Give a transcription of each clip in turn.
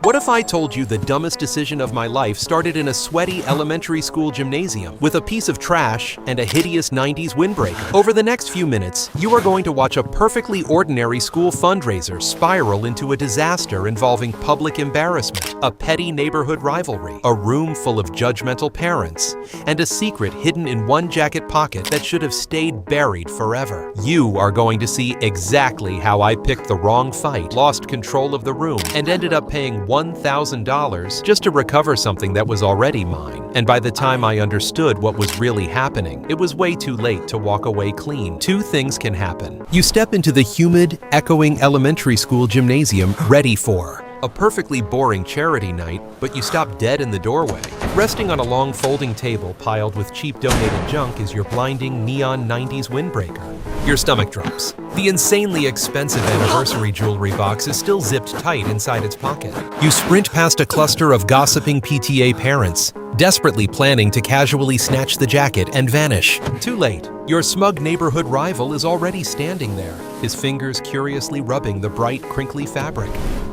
What if I told you the dumbest decision of my life started in a sweaty elementary school gymnasium with a piece of trash and a hideous 90s windbreaker? Over the next few minutes, you are going to watch a perfectly ordinary school fundraiser spiral into a disaster involving public embarrassment, a petty neighborhood rivalry, a room full of judgmental parents, and a secret hidden in one jacket pocket that should have stayed buried forever. You are going to see exactly how I picked the wrong fight, lost control of the room, and ended up paying $1,000 just to recover something that was already mine. And by the time I understood what was really happening, it was way too late to walk away clean. Two things can happen. You step into the humid, echoing elementary school gymnasium ready for a perfectly boring charity night, but you stop dead in the doorway. Resting on a long folding table piled with cheap donated junk is your blinding neon 90s windbreaker. Your stomach drops. The insanely expensive anniversary jewelry box is still zipped tight inside its pocket. You sprint past a cluster of gossiping PTA parents, desperately planning to casually snatch the jacket and vanish. Too late. Your smug neighborhood rival is already standing there, his fingers curiously rubbing the bright, crinkly fabric.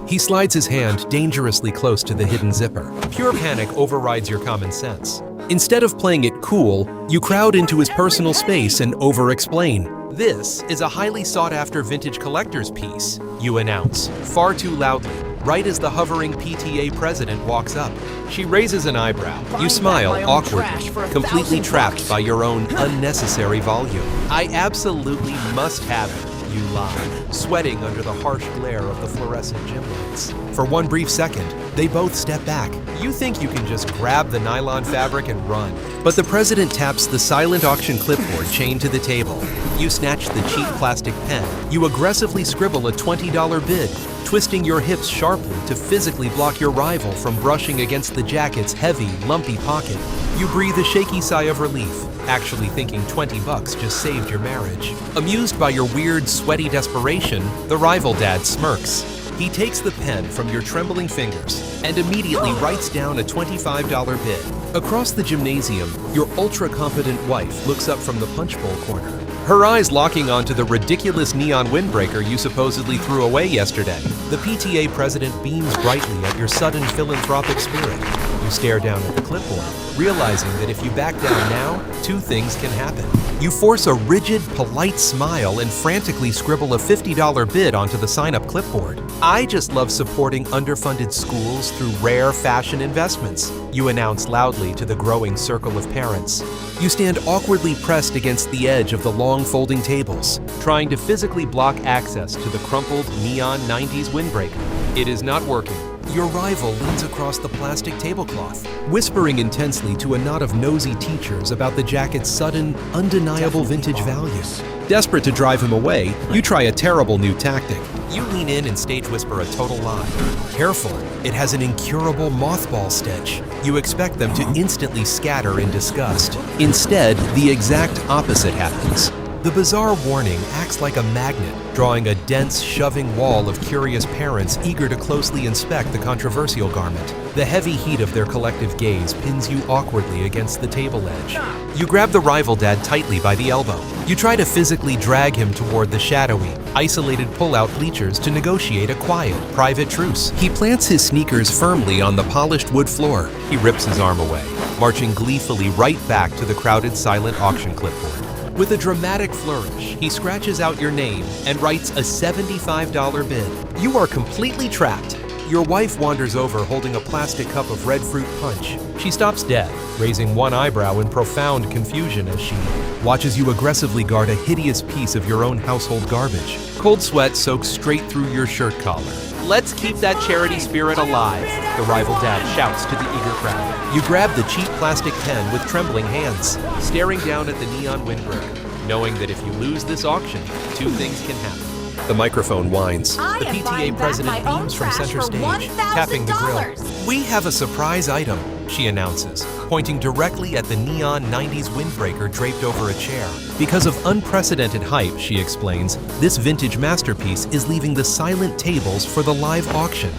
He slides his hand dangerously close to the hidden zipper. Pure panic overrides your common sense. Instead of playing it cool, you crowd into his personal space and over-explain. "This is a highly sought-after vintage collector's piece," you announce, far too loudly, right as the hovering PTA president walks up. She raises an eyebrow. You smile awkwardly, completely trapped by your own unnecessary volume. "I absolutely must have it," you lie, sweating under the harsh glare of the fluorescent gym lights. For one brief second, they both step back. You think you can just grab the nylon fabric and run, but the president taps the silent auction clipboard chained to the table. You snatch the cheap plastic pen. You aggressively scribble a $20 bid, twisting your hips sharply to physically block your rival from brushing against the jacket's heavy, lumpy pocket. You breathe a shaky sigh of relief, actually thinking $20 just saved your marriage. Amused by your weird, sweaty desperation, the rival dad smirks. He takes the pen from your trembling fingers and immediately writes down a $25 bid. Across the gymnasium, your ultra-competent wife looks up from the punch bowl corner, her eyes locking onto the ridiculous neon windbreaker you supposedly threw away yesterday. The PTA president beams brightly at your sudden philanthropic spirit. You stare down at the clipboard, realizing that if you back down now, two things can happen. You force a rigid, polite smile and frantically scribble a $50 bid onto the sign-up clipboard. "I just love supporting underfunded schools through rare fashion investments," you announce loudly to the growing circle of parents. You stand awkwardly pressed against the edge of the long folding tables, trying to physically block access to the crumpled neon 90s windbreaker. It is not working. Your rival leans across the plastic tablecloth, whispering intensely to a knot of nosy teachers about the jacket's sudden, undeniable vintage value. Desperate to drive him away, you try a terrible new tactic. You lean in and stage whisper a total lie. Careful, it has an incurable mothball stench. You expect them to instantly scatter in disgust. Instead, the exact opposite happens. The bizarre warning acts like a magnet, drawing a dense, shoving wall of curious parents eager to closely inspect the controversial garment. The heavy heat of their collective gaze pins you awkwardly against the table edge. You grab the rival dad tightly by the elbow. You try to physically drag him toward the shadowy, isolated pull-out bleachers to negotiate a quiet, private truce. He plants his sneakers firmly on the polished wood floor. He rips his arm away, marching gleefully right back to the crowded, silent auction clipboard. With a dramatic flourish, he scratches out your name and writes a $75 bid. You are completely trapped. Your wife wanders over holding a plastic cup of red fruit punch. She stops dead, raising one eyebrow in profound confusion as she watches you aggressively guard a hideous piece of your own household garbage. Cold sweat soaks straight through your shirt collar. "Let's keep that charity spirit alive," the rival dad shouts to the eager crowd. You grab the cheap plastic pen with trembling hands, staring down at the neon windbreaker, knowing that if you lose this auction, two things can happen. The microphone whines. The PTA president beams from center stage, tapping the grill. "We have a surprise item," she announces, pointing directly at the neon 90s windbreaker draped over a chair. Because of unprecedented hype, she explains, this vintage masterpiece is leaving the silent tables for the live auction.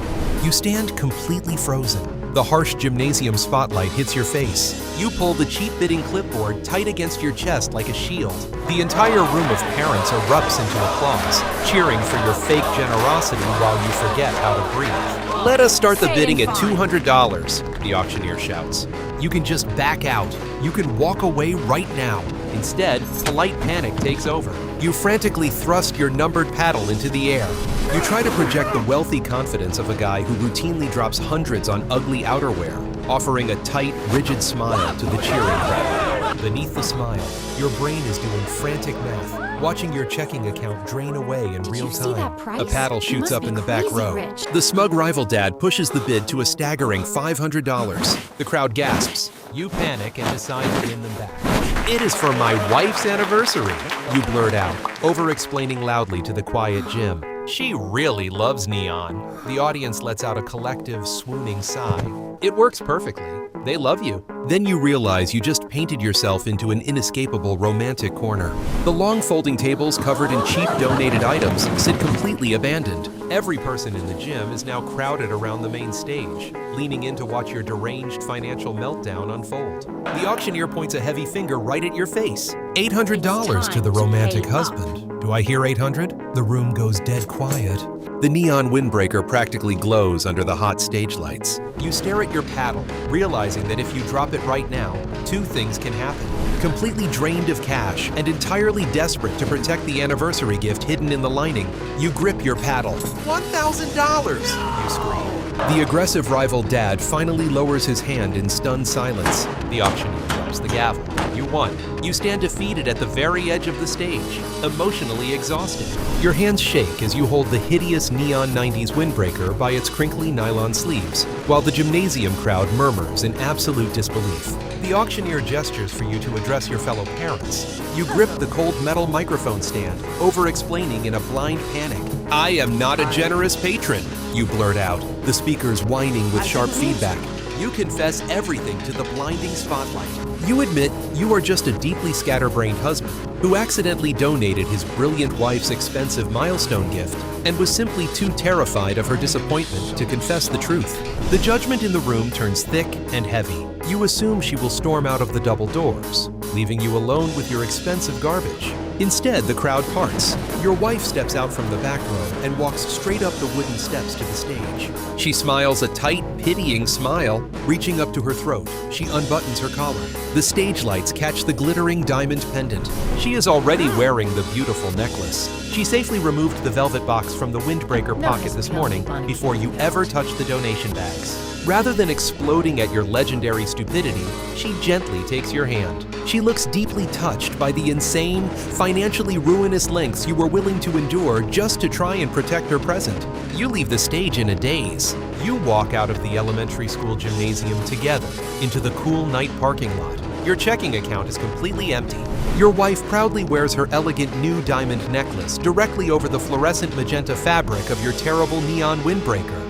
You stand completely frozen. The harsh gymnasium spotlight hits your face. You pull the cheap bidding clipboard tight against your chest like a shield. The entire room of parents erupts into applause, cheering for your fake generosity while you forget how to breathe. Let us start the bidding at $200, the auctioneer shouts. You can just back out. You can walk away right now. Instead, polite panic takes over. You frantically thrust your numbered paddle into the air. You try to project the wealthy confidence of a guy who routinely drops hundreds on ugly outerwear, offering a tight, rigid smile to the cheering crowd. Beneath the smile, your brain is doing frantic math, watching your checking account drain away in real time. A paddle shoots up in the back row. The smug rival dad pushes the bid to a staggering $500. The crowd gasps. You panic and decide to win them back. It is for my wife's anniversary, you blurt out, over-explaining loudly to the quiet Jim. She really loves neon. The audience lets out a collective, swooning sigh. It works perfectly. They love you. Then you realize you just painted yourself into an inescapable romantic corner. The long folding tables covered in cheap donated items sit completely abandoned. Every person in the gym is now crowded around the main stage, leaning in to watch your deranged financial meltdown unfold. The auctioneer points a heavy finger right at your face. $800 to the romantic husband. Do I hear 800? The room goes dead quiet. The neon windbreaker practically glows under the hot stage lights. You stare at your paddle, realizing that if you drop it right now, two things can happen. Completely drained of cash and entirely desperate to protect the anniversary gift hidden in the lining, you grip your paddle. $1,000! You scream. The aggressive rival dad finally lowers his hand in stunned silence. The auctioneer drops the gavel. You won. You stand defeated at the very edge of the stage, emotionally exhausted. Your hands shake as you hold the hideous neon 90s windbreaker by its crinkly nylon sleeves, while the gymnasium crowd murmurs in absolute disbelief. The auctioneer gestures for you to address your fellow parents. You grip the cold metal microphone stand, over-explaining in a blind panic. I am not a generous patron, you blurt out, the speakers whining with sharp feedback. You confess everything to the blinding spotlight. You admit you are just a deeply scatterbrained husband who accidentally donated his brilliant wife's expensive milestone gift and was simply too terrified of her disappointment to confess the truth. The judgment in the room turns thick and heavy. You assume she will storm out of the double doors, leaving you alone with your expensive garbage. Instead, the crowd parts. Your wife steps out from the back row and walks straight up the wooden steps to the stage. She smiles a tight, pitying smile, reaching up to her throat. She unbuttons her collar. The stage lights catch the glittering diamond pendant. She is already wearing the beautiful necklace. She safely removed the velvet box from the windbreaker pocket this morning before you ever touched the donation bags. Rather than exploding at your legendary stupidity, she gently takes your hand. She looks deeply touched by the insane, financially ruinous lengths you were willing to endure just to try and protect her present. You leave the stage in a daze. You walk out of the elementary school gymnasium together into the cool night parking lot. Your checking account is completely empty. Your wife proudly wears her elegant new diamond necklace directly over the fluorescent magenta fabric of your terrible neon windbreaker.